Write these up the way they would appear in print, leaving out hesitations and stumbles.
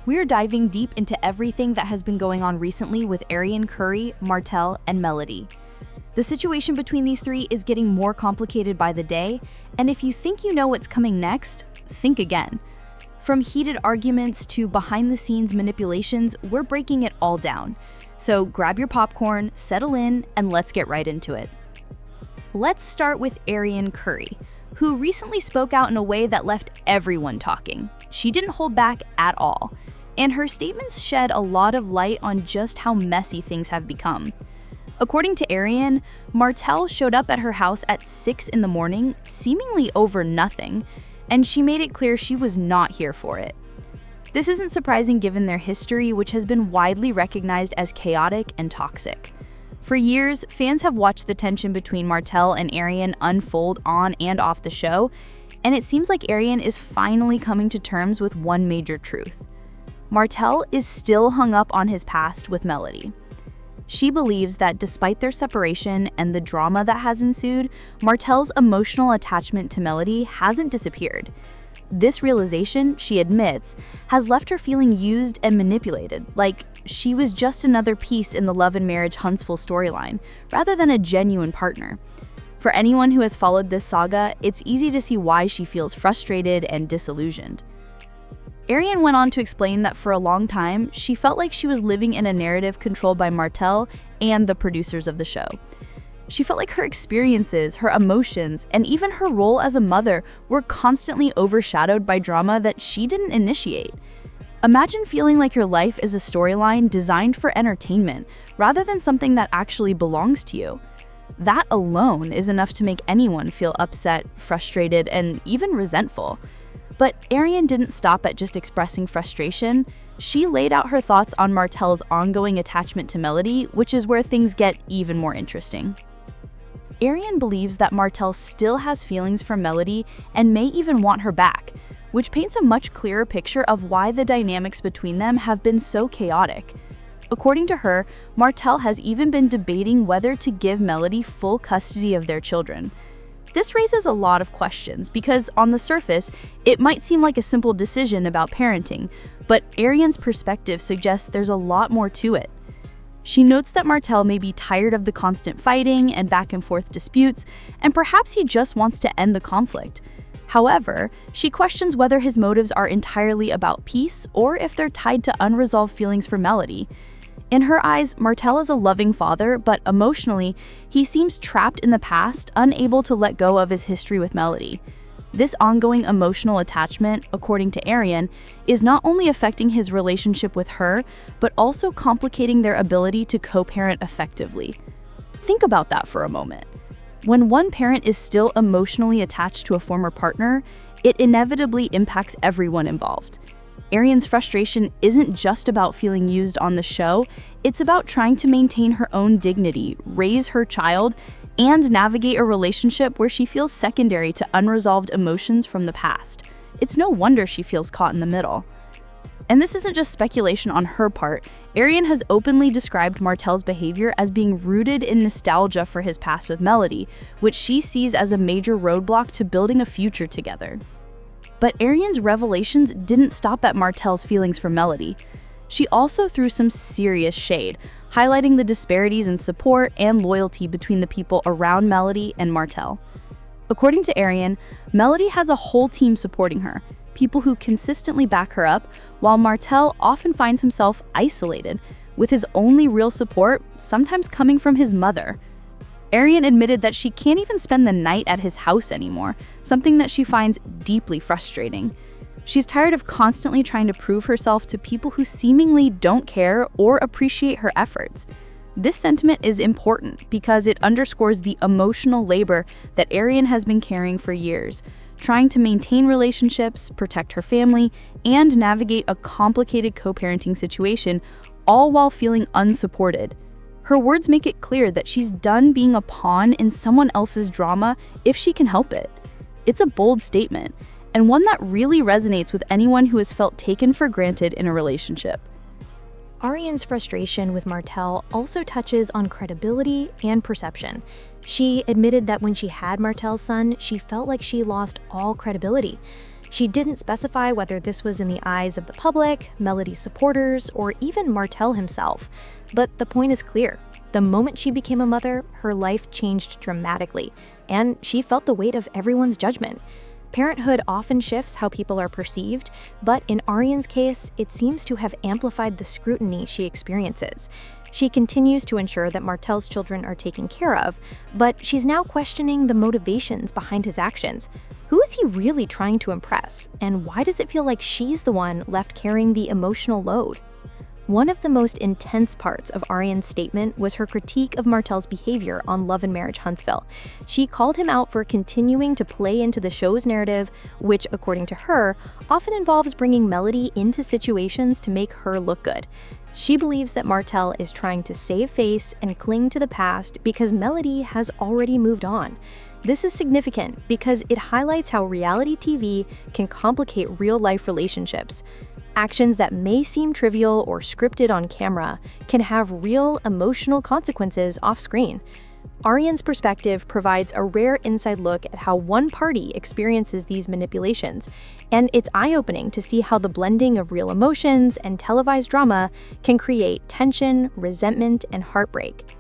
We're diving deep into everything that has been going on recently with Arionne Curry, Martell, and Melody. The situation between these three is getting more complicated by the day, and if you think you know what's coming next, think again. From heated arguments to behind-the-scenes manipulations, we're breaking it all down. So grab your popcorn, settle in, and let's get right into it. Let's start with Arionne Curry, who recently spoke out in a way that left everyone talking. She didn't hold back at all, and her statements shed a lot of light on just how messy things have become. According to Aryen, Martell showed up at her house at 6 in the morning, seemingly over nothing, and she made it clear she was not here for it. This isn't surprising given their history, which has been widely recognized as chaotic and toxic. For years, fans have watched the tension between Martell and Aryen unfold on and off the show, and it seems like Aryen is finally coming to terms with one major truth. Martell is still hung up on his past with Melody. She believes that despite their separation and the drama that has ensued, Martell's emotional attachment to Melody hasn't disappeared. This realization, she admits, has left her feeling used and manipulated, like she was just another piece in the love and marriage Huntsville storyline, rather than a genuine partner. For anyone who has followed this saga, it's easy to see why she feels frustrated and disillusioned. Aryen went on to explain that for a long time, she felt like she was living in a narrative controlled by Martell and the producers of the show. She felt like her experiences, her emotions, and even her role as a mother were constantly overshadowed by drama that she didn't initiate. Imagine feeling like your life is a storyline designed for entertainment, rather than something that actually belongs to you. That alone is enough to make anyone feel upset, frustrated, and even resentful. But Aryen didn't stop at just expressing frustration. She laid out her thoughts on Martell's ongoing attachment to Melody, which is where things get even more interesting. Aryen believes that Martell still has feelings for Melody and may even want her back, which paints a much clearer picture of why the dynamics between them have been so chaotic. According to her, Martell has even been debating whether to give Melody full custody of their children. This raises a lot of questions because, on the surface, it might seem like a simple decision about parenting, but Aryen's perspective suggests there's a lot more to it. She notes that Martell may be tired of the constant fighting and back-and-forth disputes, and perhaps he just wants to end the conflict. However, she questions whether his motives are entirely about peace or if they're tied to unresolved feelings for Melody. In her eyes, Martell is a loving father, but emotionally, he seems trapped in the past, unable to let go of his history with Melody. This ongoing emotional attachment, according to Aryen, is not only affecting his relationship with her, but also complicating their ability to co-parent effectively. Think about that for a moment. When one parent is still emotionally attached to a former partner, it inevitably impacts everyone involved. Aryen's frustration isn't just about feeling used on the show, it's about trying to maintain her own dignity, raise her child, and navigate a relationship where she feels secondary to unresolved emotions from the past. It's no wonder she feels caught in the middle. And this isn't just speculation on her part. Aryen has openly described Martell's behavior as being rooted in nostalgia for his past with Melody, which she sees as a major roadblock to building a future together. But Aryen's revelations didn't stop at Martell's feelings for Melody. She also threw some serious shade, highlighting the disparities in support and loyalty between the people around Melody and Martell. According to Aryen, Melody has a whole team supporting her, people who consistently back her up, while Martell often finds himself isolated, with his only real support sometimes coming from his mother. Aryen admitted that she can't even spend the night at his house anymore, something that she finds deeply frustrating. She's tired of constantly trying to prove herself to people who seemingly don't care or appreciate her efforts. This sentiment is important because it underscores the emotional labor that Aryen has been carrying for years, trying to maintain relationships, protect her family, and navigate a complicated co-parenting situation, all while feeling unsupported. Her words make it clear that she's done being a pawn in someone else's drama if she can help it. It's a bold statement, and one that really resonates with anyone who has felt taken for granted in a relationship. Aryen's frustration with Martell also touches on credibility and perception. She admitted that when she had Martell's son, she felt like she lost all credibility. She didn't specify whether this was in the eyes of the public, Melody's supporters, or even Martell himself. But the point is clear. The moment she became a mother, her life changed dramatically, and she felt the weight of everyone's judgment. Parenthood often shifts how people are perceived, but in Aryen's case, it seems to have amplified the scrutiny she experiences. She continues to ensure that Martell's children are taken care of, but she's now questioning the motivations behind his actions. Who is he really trying to impress, and why does it feel like she's the one left carrying the emotional load? One of the most intense parts of Aryen's statement was her critique of Martell's behavior on Love and Marriage Huntsville. She called him out for continuing to play into the show's narrative, which, according to her, often involves bringing Melody into situations to make her look good. She believes that Martell is trying to save face and cling to the past because Melody has already moved on. This is significant because it highlights how reality TV can complicate real-life relationships. Actions that may seem trivial or scripted on camera can have real emotional consequences off-screen. Aryen's perspective provides a rare inside look at how one party experiences these manipulations, and it's eye-opening to see how the blending of real emotions and televised drama can create tension, resentment, and heartbreak.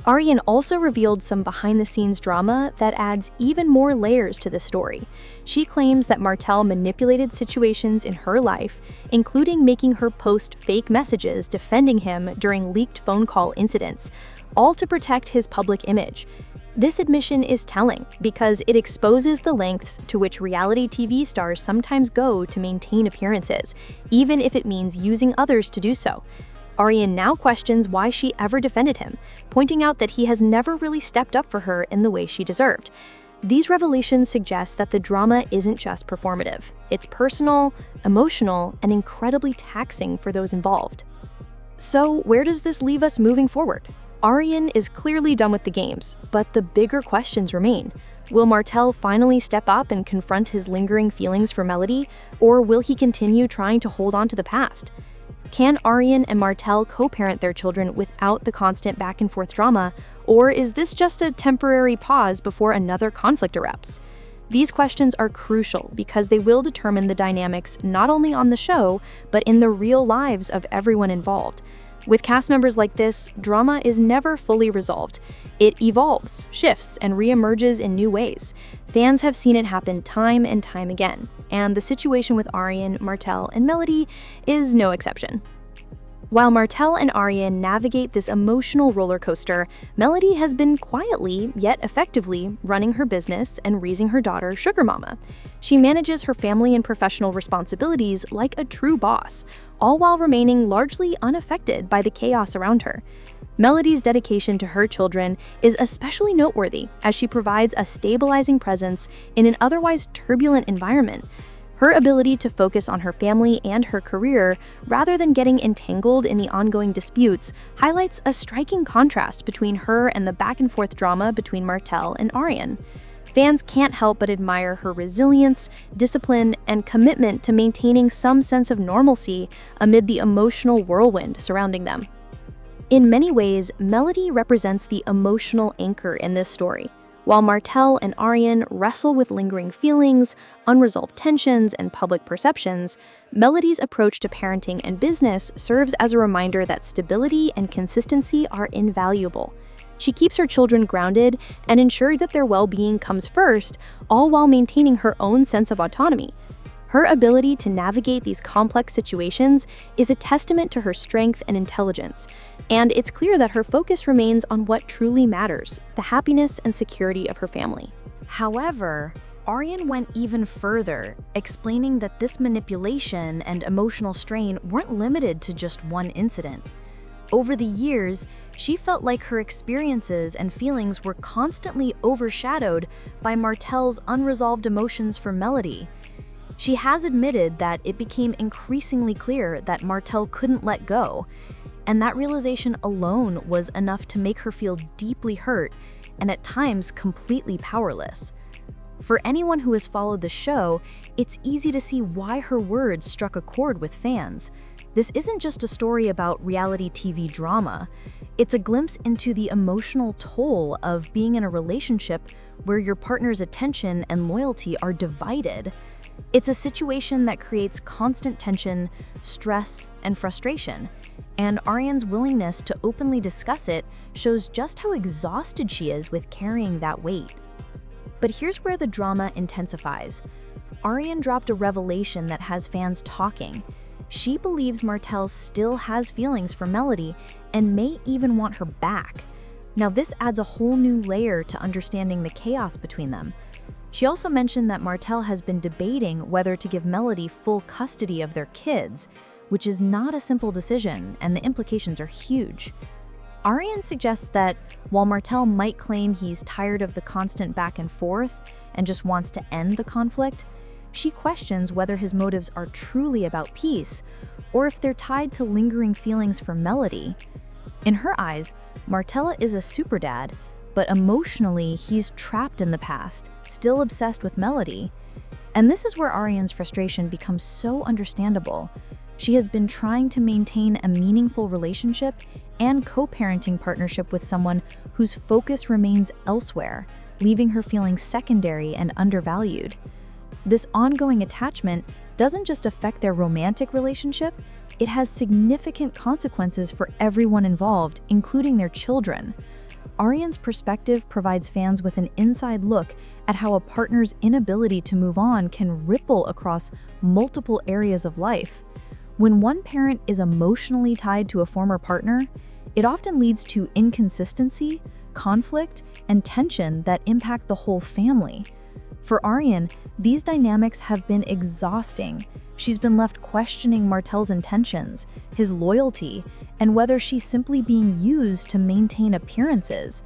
Aryen also revealed some behind-the-scenes drama that adds even more layers to the story. She claims that Martell manipulated situations in her life, including making her post fake messages defending him during leaked phone call incidents, all to protect his public image. This admission is telling because it exposes the lengths to which reality TV stars sometimes go to maintain appearances, even if it means using others to do so. Aryen now questions why she ever defended him, pointing out that he has never really stepped up for her in the way she deserved. These revelations suggest that the drama isn't just performative. It's personal, emotional, and incredibly taxing for those involved. So, where does this leave us moving forward? Aryen is clearly done with the games, but the bigger questions remain. Will Martell finally step up and confront his lingering feelings for Melody, or will he continue trying to hold on to the past? Can Aryen and Martell co-parent their children without the constant back-and-forth drama, or is this just a temporary pause before another conflict erupts? These questions are crucial because they will determine the dynamics not only on the show, but in the real lives of everyone involved. With cast members like this, drama is never fully resolved. It evolves, shifts, and reemerges in new ways. Fans have seen it happen time and time again, and the situation with Aryen, Martell, and Melody is no exception. While Martell and Aryen navigate this emotional roller coaster, Melody has been quietly, yet effectively, running her business and raising her daughter, Sugar Mama. She manages her family and professional responsibilities like a true boss, all while remaining largely unaffected by the chaos around her. Melody's dedication to her children is especially noteworthy as she provides a stabilizing presence in an otherwise turbulent environment. Her ability to focus on her family and her career, rather than getting entangled in the ongoing disputes, highlights a striking contrast between her and the back-and-forth drama between Martell and Aryen. Fans can't help but admire her resilience, discipline, and commitment to maintaining some sense of normalcy amid the emotional whirlwind surrounding them. In many ways, Melody represents the emotional anchor in this story. While Martell and Aryen wrestle with lingering feelings, unresolved tensions, and public perceptions, Melody's approach to parenting and business serves as a reminder that stability and consistency are invaluable. She keeps her children grounded and ensures that their well-being comes first, all while maintaining her own sense of autonomy. Her ability to navigate these complex situations is a testament to her strength and intelligence, and it's clear that her focus remains on what truly matters, the happiness and security of her family. However, Aryen went even further, explaining that this manipulation and emotional strain weren't limited to just one incident. Over the years, she felt like her experiences and feelings were constantly overshadowed by Martell's unresolved emotions for Melody. She has admitted that it became increasingly clear that Martell couldn't let go, and that realization alone was enough to make her feel deeply hurt and at times completely powerless. For anyone who has followed the show, it's easy to see why her words struck a chord with fans. This isn't just a story about reality TV drama. It's a glimpse into the emotional toll of being in a relationship where your partner's attention and loyalty are divided. It's a situation that creates constant tension, stress, and frustration, and Aryen's willingness to openly discuss it shows just how exhausted she is with carrying that weight. But here's where the drama intensifies. Aryen dropped a revelation that has fans talking. She believes Martell still has feelings for Melody and may even want her back. Now, this adds a whole new layer to understanding the chaos between them. She also mentioned that Martell has been debating whether to give Melody full custody of their kids, which is not a simple decision, and the implications are huge. Aryen suggests that while Martell might claim he's tired of the constant back and forth and just wants to end the conflict, she questions whether his motives are truly about peace or if they're tied to lingering feelings for Melody. In her eyes, Martell is a super dad, but emotionally he's trapped in the past, still obsessed with Melody. And this is where Aryen's frustration becomes so understandable. She has been trying to maintain a meaningful relationship and co-parenting partnership with someone whose focus remains elsewhere, leaving her feeling secondary and undervalued. This ongoing attachment doesn't just affect their romantic relationship, it has significant consequences for everyone involved, including their children. Aryen's perspective provides fans with an inside look at how a partner's inability to move on can ripple across multiple areas of life. When one parent is emotionally tied to a former partner, it often leads to inconsistency, conflict, and tension that impact the whole family. For Aryen, these dynamics have been exhausting. She's been left questioning Martell's intentions, his loyalty, and whether she's simply being used to maintain appearances.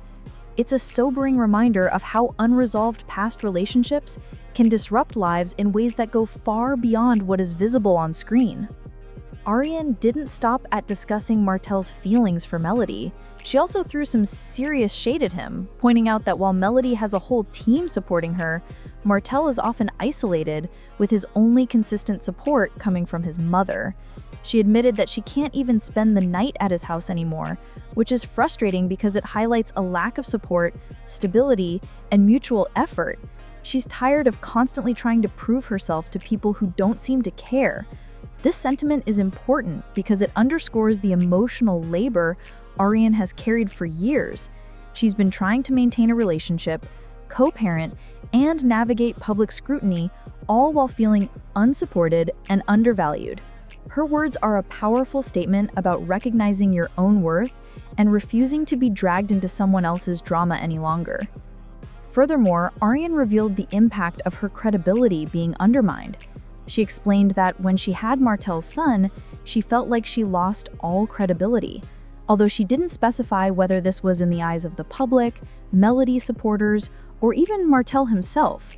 It's a sobering reminder of how unresolved past relationships can disrupt lives in ways that go far beyond what is visible on screen. Aryen didn't stop at discussing Martell's feelings for Melody. She also threw some serious shade at him, pointing out that while Melody has a whole team supporting her, Martell is often isolated, with his only consistent support coming from his mother. She admitted that she can't even spend the night at his house anymore, which is frustrating because it highlights a lack of support, stability, and mutual effort. She's tired of constantly trying to prove herself to people who don't seem to care. This sentiment is important because it underscores the emotional labor Aryen has carried for years. She's been trying to maintain a relationship, co-parent, and navigate public scrutiny, all while feeling unsupported and undervalued. Her words are a powerful statement about recognizing your own worth and refusing to be dragged into someone else's drama any longer. Furthermore, Aryen revealed the impact of her credibility being undermined. She explained that when she had Martell's son, she felt like she lost all credibility, although she didn't specify whether this was in the eyes of the public, Melody supporters, or even Martell himself.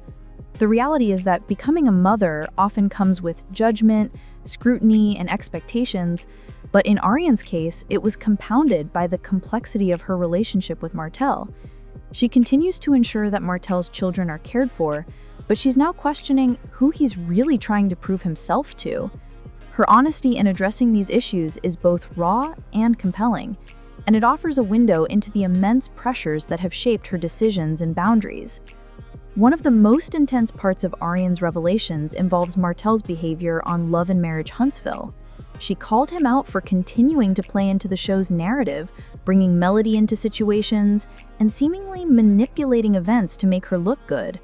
The reality is that becoming a mother often comes with judgment, scrutiny, and expectations, but in Aryen's case, it was compounded by the complexity of her relationship with Martell. She continues to ensure that Martell's children are cared for, but she's now questioning who he's really trying to prove himself to. Her honesty in addressing these issues is both raw and compelling, and it offers a window into the immense pressures that have shaped her decisions and boundaries. One of the most intense parts of Aryen's revelations involves Martell's behavior on Love and Marriage Huntsville. She called him out for continuing to play into the show's narrative, bringing Melody into situations, and seemingly manipulating events to make her look good.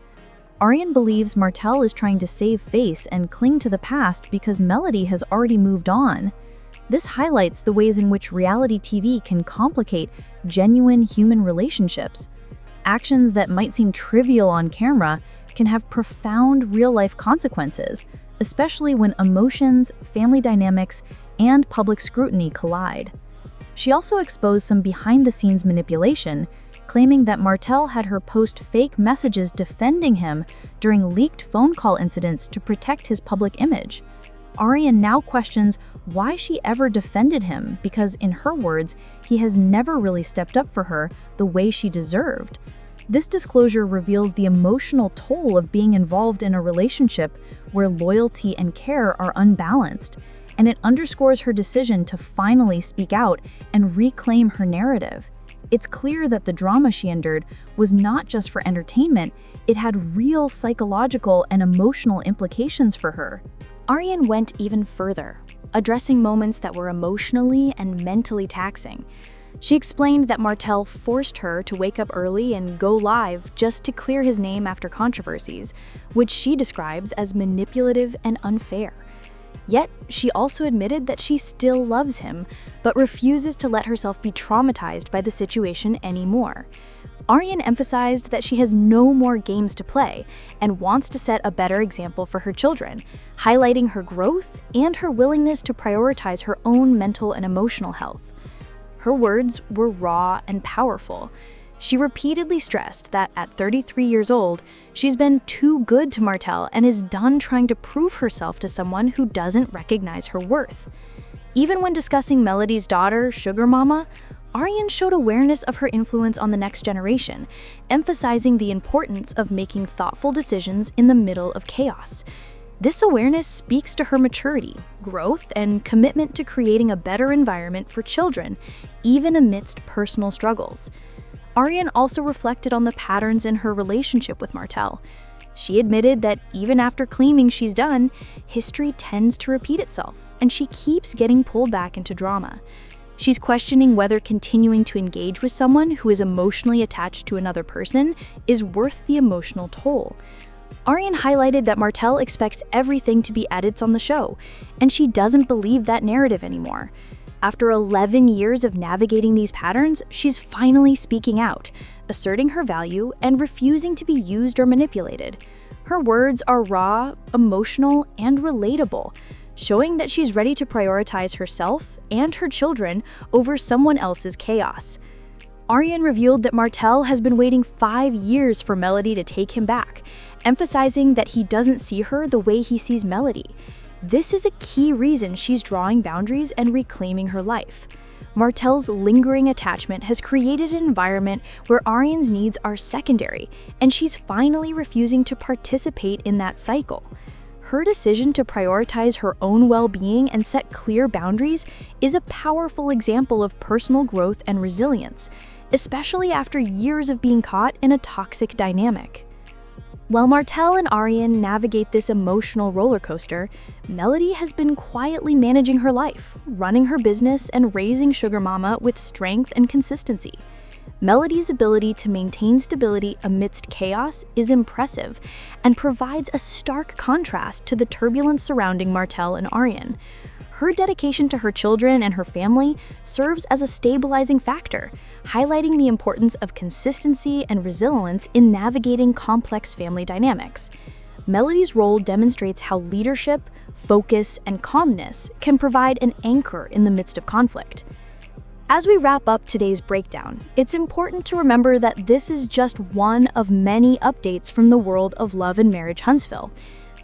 Aryen believes Martell is trying to save face and cling to the past because Melody has already moved on. This highlights the ways in which reality TV can complicate genuine human relationships. Actions that might seem trivial on camera can have profound real-life consequences, especially when emotions, family dynamics, and public scrutiny collide. She also exposed some behind-the-scenes manipulation, claiming that Martell had her post fake messages defending him during leaked phone call incidents to protect his public image. Aryen now questions why she ever defended him because, in her words, he has never really stepped up for her the way she deserved. This disclosure reveals the emotional toll of being involved in a relationship where loyalty and care are unbalanced, and it underscores her decision to finally speak out and reclaim her narrative. It's clear that the drama she endured was not just for entertainment, it had real psychological and emotional implications for her. Aryen went even further, addressing moments that were emotionally and mentally taxing. She explained that Martell forced her to wake up early and go live just to clear his name after controversies, which she describes as manipulative and unfair. Yet, she also admitted that she still loves him, but refuses to let herself be traumatized by the situation anymore. Aryen emphasized that she has no more games to play and wants to set a better example for her children, highlighting her growth and her willingness to prioritize her own mental and emotional health. Her words were raw and powerful. She repeatedly stressed that at 33 years old, she's been too good to Martell and is done trying to prove herself to someone who doesn't recognize her worth. Even when discussing Melody's daughter, Sugar Mama, Aryen showed awareness of her influence on the next generation, emphasizing the importance of making thoughtful decisions in the middle of chaos. This awareness speaks to her maturity, growth, and commitment to creating a better environment for children, even amidst personal struggles. Aryen also reflected on the patterns in her relationship with Martell. She admitted that even after claiming she's done, history tends to repeat itself, and she keeps getting pulled back into drama. She's questioning whether continuing to engage with someone who is emotionally attached to another person is worth the emotional toll. Aryen highlighted that Martell expects everything to be edits on the show, and she doesn't believe that narrative anymore. After 11 years of navigating these patterns, she's finally speaking out, asserting her value and refusing to be used or manipulated. Her words are raw, emotional, and relatable, showing that she's ready to prioritize herself and her children over someone else's chaos. Aryen revealed that Martell has been waiting 5 years for Melody to take him back, emphasizing that he doesn't see her the way he sees Melody. This is a key reason she's drawing boundaries and reclaiming her life. Martell's lingering attachment has created an environment where Aryen's needs are secondary, and she's finally refusing to participate in that cycle. Her decision to prioritize her own well-being and set clear boundaries is a powerful example of personal growth and resilience, especially after years of being caught in a toxic dynamic. While Martell and Aryen navigate this emotional roller coaster, Melody has been quietly managing her life, running her business, and raising Sugar Mama with strength and consistency. Melody's ability to maintain stability amidst chaos is impressive and provides a stark contrast to the turbulence surrounding Martell and Aryen. Her dedication to her children and her family serves as a stabilizing factor, highlighting the importance of consistency and resilience in navigating complex family dynamics. Melody's role demonstrates how leadership, focus, and calmness can provide an anchor in the midst of conflict. As we wrap up today's breakdown, it's important to remember that this is just one of many updates from the world of Love and Marriage Huntsville.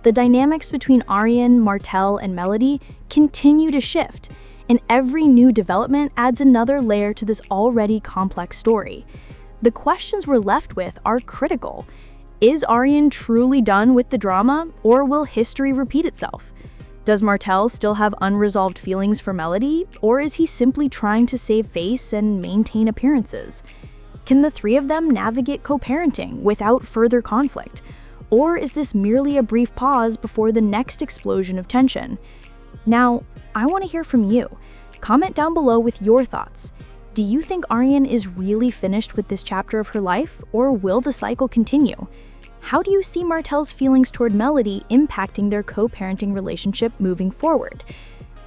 The dynamics between Aryen, Martell, and Melody continue to shift, and every new development adds another layer to this already complex story. The questions we're left with are critical. Is Aryen truly done with the drama, or will history repeat itself? Does Martell still have unresolved feelings for Melody, or is he simply trying to save face and maintain appearances? Can the three of them navigate co-parenting without further conflict? Or is this merely a brief pause before the next explosion of tension? Now, I want to hear from you. Comment down below with your thoughts. Do you think Aryen is really finished with this chapter of her life, or will the cycle continue? How do you see Martell's feelings toward Melody impacting their co-parenting relationship moving forward?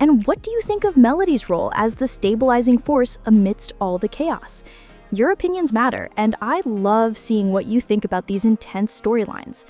And what do you think of Melody's role as the stabilizing force amidst all the chaos? Your opinions matter, and I love seeing what you think about these intense storylines.